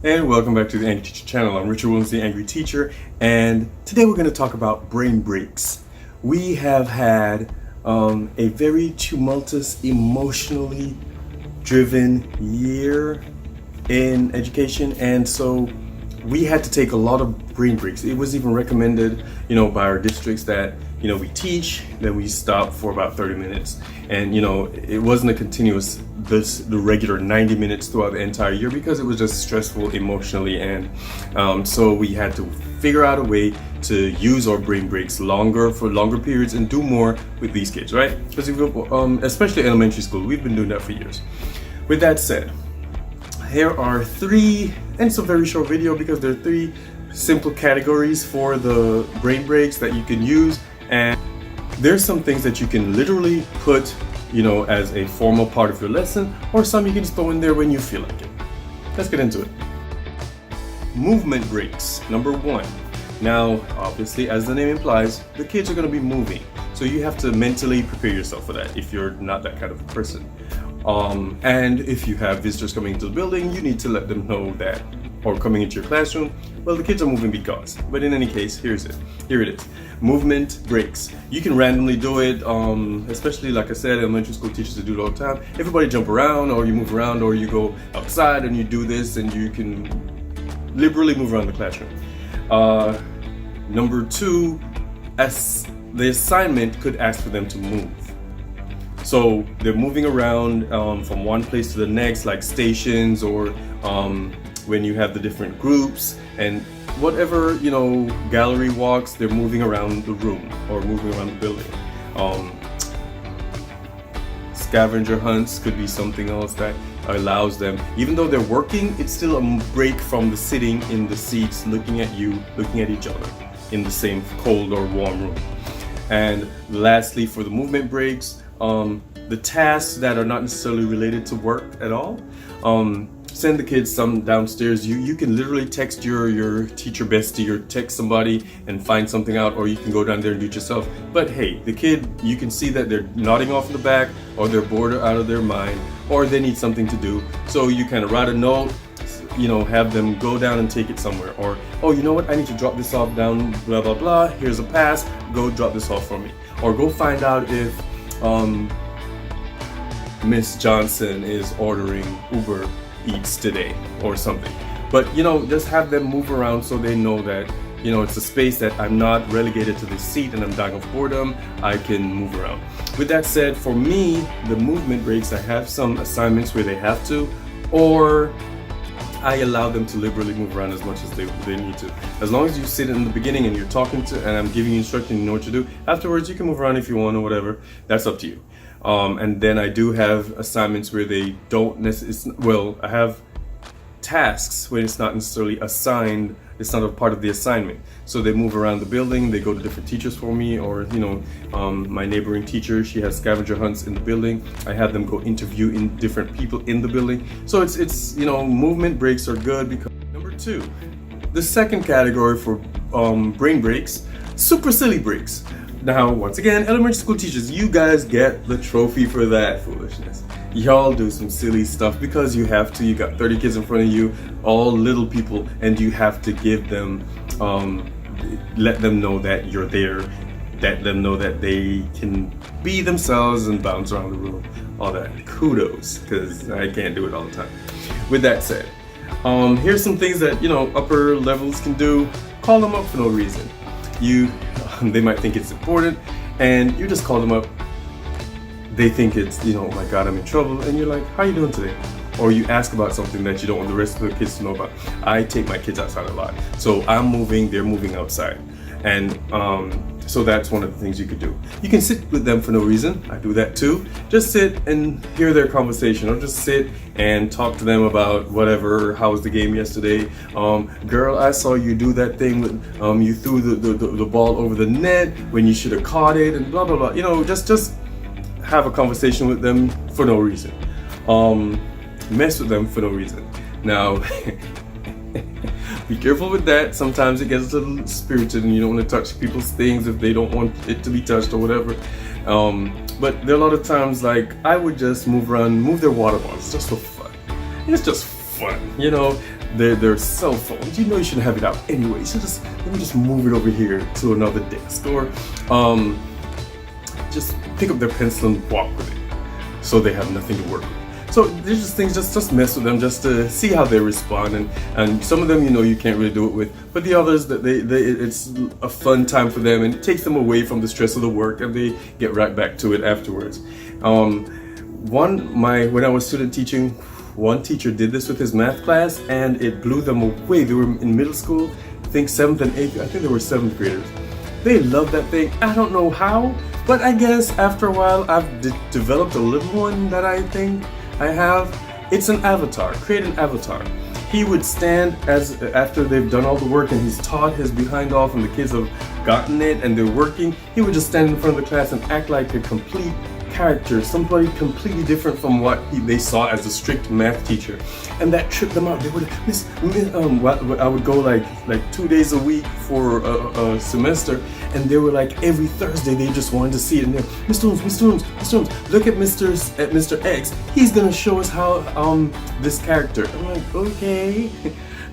And welcome back to the Angry Teacher channel. I'm Richard Williams, the Angry Teacher, and today we're going to talk about brain breaks. We have had a very tumultuous, emotionally driven year in education, and so we had to take a lot of brain breaks. It was even recommended, by our districts that, we teach, then we stop for about 30 minutes. And, it wasn't a continuous, the regular 90 minutes throughout the entire year because it was just stressful emotionally. And so we had to figure out a way to use our brain breaks for longer periods and do more with these kids, right? Because especially elementary school, we've been doing that for years. With that said, here are three, and it's a very short video because there are three simple categories for the brain breaks that you can use. And there's some things that you can literally put, as a formal part of your lesson, or some you can just throw in there when you feel like it. Let's get into it. Movement breaks, number one. Now, obviously, as the name implies, the kids are going to be moving. So you have to mentally prepare yourself for that if you're not that kind of a person. And if you have visitors coming into the building, you need to let them know that, or coming into your classroom, well, the kids are moving because. But in any case, here it is. Movement breaks. You can randomly do it, especially like I said, elementary school teachers do it all the time. Everybody jump around, or you move around, or you go outside and you do this, and you can liberally move around the classroom. Number two, as the assignment could ask for them to move. So they're moving around from one place to the next, like stations, or when you have the different groups and whatever, gallery walks, they're moving around the room or moving around the building. Scavenger hunts could be something else that allows them, even though they're working, it's still a break from the sitting in the seats, looking at each other in the same cold or warm room. And lastly, for the movement breaks, the tasks that are not necessarily related to work at all, send the kids some downstairs. You can literally text your teacher bestie or text somebody and find something out, or you can go down there and do it yourself. But hey, the kid, you can see that they're nodding off in the back, or they're bored or out of their mind, or they need something to do. So you kind of write a note, have them go down and take it somewhere. Or, oh, you know what, I need to drop this off down, blah, blah, blah. Here's a pass, go drop this off for me. Or go find out if Miss Johnson is ordering Uber Eats today or something. But just have them move around so they know that it's a space that I'm not relegated to this seat and I'm dying of boredom. I can move around. With that said, for me, the movement breaks, I have some assignments where they have to, or I allow them to liberally move around as much as they need to. As long as you sit in the beginning and you're talking and I'm giving you instruction, you know what to do. Afterwards, you can move around if you want or whatever. That's up to you. And then I do have assignments where they don't necessarily, I have tasks where it's not necessarily assigned, it's not a part of the assignment. So they move around the building, they go to different teachers for me, or, my neighboring teacher, she has scavenger hunts in the building. I have them go interview in different people in the building. So it's movement breaks are good because. Number two, the second category for brain breaks, super silly breaks. Now, once again, elementary school teachers, you guys get the trophy for that foolishness. Y'all do some silly stuff because you have to. You got 30 kids in front of you, all little people, and you have to give them, let them know that you're there, let them know that they can be themselves and bounce around the room, all that. Kudos, because I can't do it all the time. With that said, here's some things that, upper levels can do. Call them up for no reason. They might think it's important, and you just call them up. They think it's, oh my God, I'm in trouble, and you're like, how are you doing today? Or you ask about something that you don't want the rest of the kids to know about. I take my kids outside a lot, so I'm moving, they're moving outside, and so that's one of the things you could do. You can sit with them for no reason. I do that too. Just sit and hear their conversation, or just sit and talk to them about whatever. How was the game yesterday? Girl, I saw you do that thing with you threw the ball over the net when you should have caught it, and blah blah blah. Just have a conversation with them for no reason. Mess with them for no reason. Now, be careful with that. Sometimes it gets a little spirited and you don't want to touch people's things if they don't want it to be touched or whatever. But there are a lot of times, like, I would just move around, move their water bottles just for fun. It's just fun, their cell phones. You know you shouldn't have it out anyway. You should just, let me just move it over here to another desk, or just pick up their pencil and walk with it, so they have nothing to work with. So there's just things, just mess with them just to see how they respond, and some of them, you know, you can't really do it with, but the others, that it's a fun time for them, and it takes them away from the stress of the work, and they get right back to it afterwards. When I was student teaching, one teacher did this with his math class, and it blew them away. They were in middle school, I think 7th and 8th, I think they were 7th graders. They loved that thing. I don't know how, but I guess after a while I've developed a little one that I think I have. It's an avatar. Create an avatar. He would stand after they've done all the work and he's taught his behind off and the kids have gotten it and they're working. He would just stand in front of the class and act like a complete character, somebody completely different from what they saw as a strict math teacher, and that tripped them out. They would, I would go like 2 days a week for a semester, and they were like every Thursday they just wanted to see it. And they're, Mr. Holmes, look at Mr. X. He's gonna show us how this character. I'm like, okay,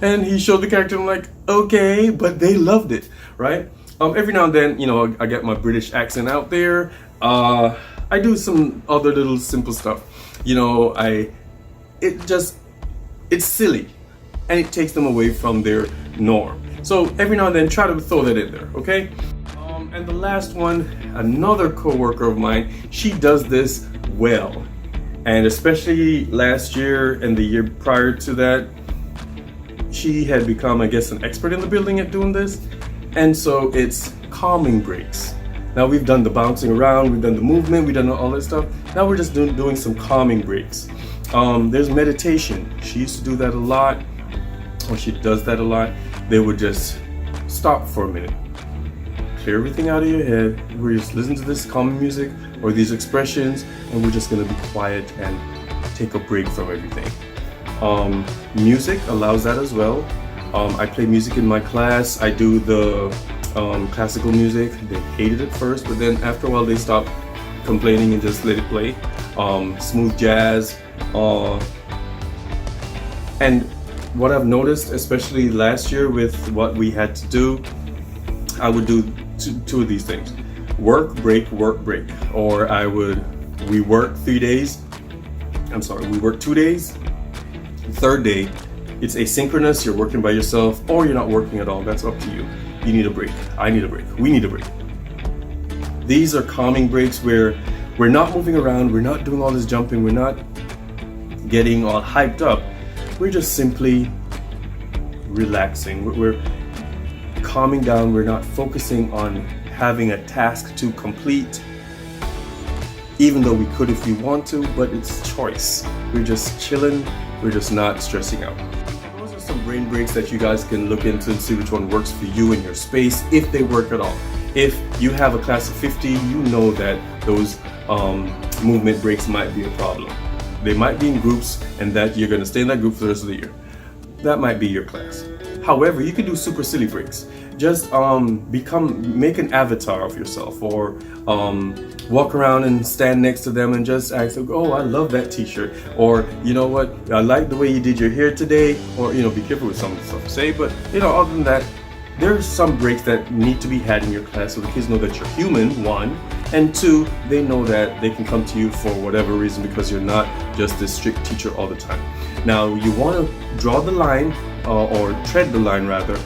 and he showed the character. I'm like, okay, but they loved it, right? Every now and then, you know, I get my British accent out there. I do some other little simple stuff. You know, it's silly, and it takes them away from their norm. So every now and then, try to throw that in there, okay? And the last one, another coworker of mine, she does this well. And especially last year and the year prior to that, she had become, I guess, an expert in the building at doing this. And so it's calming breaks. Now we've done the bouncing around, we've done the movement, we've done all that stuff. Now we're just doing some calming breaks. There's meditation. She used to do that a lot, or she does that a lot. They would just stop for a minute, clear everything out of your head. We're just listening to this calming music or these expressions, and we're just gonna be quiet and take a break from everything. Music allows that as well. I play music in my class. I do the classical music. They hated it first, but then after a while they stopped complaining and just let it play. Smooth jazz. And what I've noticed, especially last year with what we had to do, I would do two of these things: work, break, or we work 3 days. We work 2 days. The third day, it's asynchronous. You're working by yourself, or you're not working at all. That's up to you. You need a break. I need a break. We need a break. These are calming breaks where we're not moving around, we're not doing all this jumping, we're not getting all hyped up. We're just simply relaxing. We're calming down. We're not focusing on having a task to complete, even though we could if we want to, but it's choice. We're just chilling. We're just not stressing out. Some brain breaks that you guys can look into and see which one works for you in your space, if they work at all. If you have a class of 50, you know that those movement breaks might be a problem. They might be in groups, and that you're going to stay in that group for the rest of the year. That might be your class. However, you can do super silly breaks. Just make an avatar of yourself, or walk around and stand next to them and just ask them, oh, I love that t-shirt, or you know what, I like the way you did your hair today, or you know, be careful with some of the stuff you say, but you know, other than that, there's some breaks that need to be had in your class so the kids know that you're human, one, and two, they know that they can come to you for whatever reason because you're not just this strict teacher all the time. Now, you want to draw the line, or tread the line rather,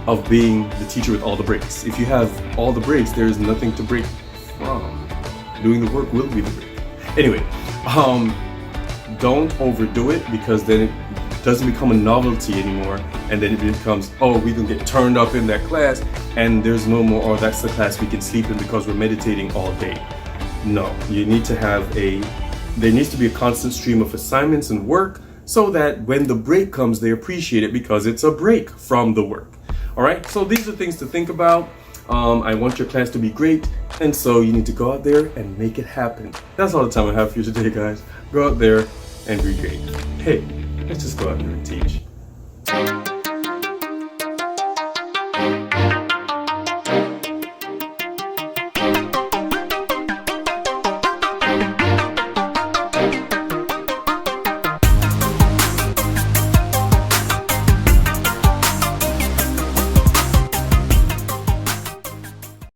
of being the teacher with all the breaks. If you have all the breaks, there is nothing to break from. Doing the work will be the break. Anyway, don't overdo it, because then it doesn't become a novelty anymore, and then it becomes, oh, we can get turned up in that class, and there's no more, oh, that's the class we can sleep in because we're meditating all day. No, you need to have there needs to be a constant stream of assignments and work, so that when the break comes, they appreciate it because it's a break from the work. All right, so these are things to think about. I want your class to be great, and so you need to go out there and make it happen. That's all the time I have for you today, guys. Go out there and be great. Hey, let's just go out there and teach.